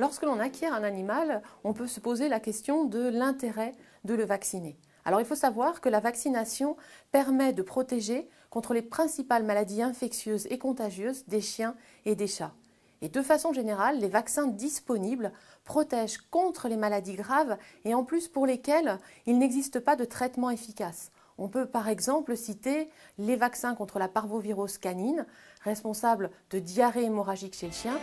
Lorsque l'on acquiert un animal, on peut se poser la question de l'intérêt de le vacciner. Alors il faut savoir que la vaccination permet de protéger contre les principales maladies infectieuses et contagieuses des chiens et des chats. Et de façon générale, les vaccins disponibles protègent contre les maladies graves et en plus pour lesquelles il n'existe pas de traitement efficace. On peut par exemple citer les vaccins contre la parvovirose canine, responsable de diarrhée hémorragique chez le chien,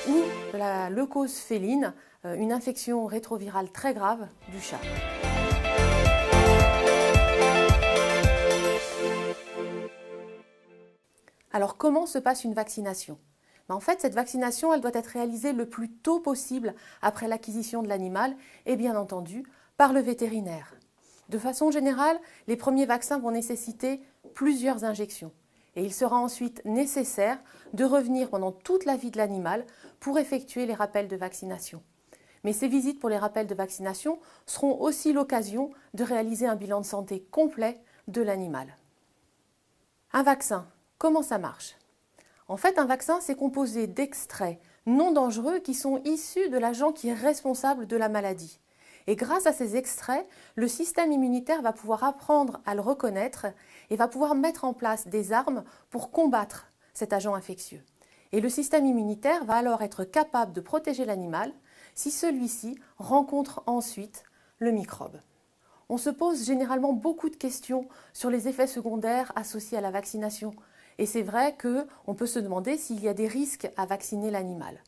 ou la leucose féline, une infection rétrovirale très grave du chat. Alors comment se passe une vaccination ? En fait, cette vaccination, elle doit être réalisée le plus tôt possible après l'acquisition de l'animal et bien entendu par le vétérinaire. De façon générale, les premiers vaccins vont nécessiter plusieurs injections et il sera ensuite nécessaire de revenir pendant toute la vie de l'animal pour effectuer les rappels de vaccination. Mais ces visites pour les rappels de vaccination seront aussi l'occasion de réaliser un bilan de santé complet de l'animal. Un vaccin, comment ça marche ? En fait, un vaccin, c'est composé d'extraits non dangereux qui sont issus de l'agent qui est responsable de la maladie. Et grâce à ces extraits, le système immunitaire va pouvoir apprendre à le reconnaître et va pouvoir mettre en place des armes pour combattre cet agent infectieux. Et le système immunitaire va alors être capable de protéger l'animal si celui-ci rencontre ensuite le microbe. On se pose généralement beaucoup de questions sur les effets secondaires associés à la vaccination. Et c'est vrai qu'on peut se demander s'il y a des risques à vacciner l'animal.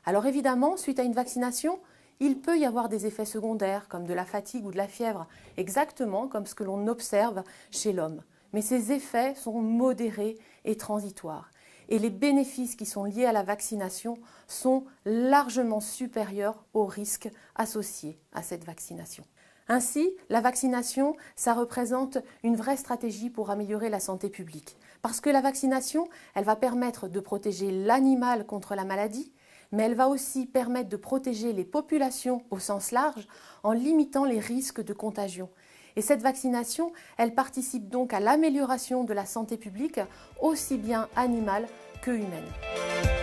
Alors évidemment, suite à une vaccination, il peut y avoir des effets secondaires comme de la fatigue ou de la fièvre, exactement comme ce que l'on observe chez l'homme. Mais ces effets sont modérés et transitoires. Et les bénéfices qui sont liés à la vaccination sont largement supérieurs aux risques associés à cette vaccination. Ainsi, la vaccination, ça représente une vraie stratégie pour améliorer la santé publique. Parce que la vaccination, elle va permettre de protéger l'animal contre la maladie, mais elle va aussi permettre de protéger les populations au sens large en limitant les risques de contagion. Et cette vaccination, elle participe donc à l'amélioration de la santé publique, aussi bien animale que humaine.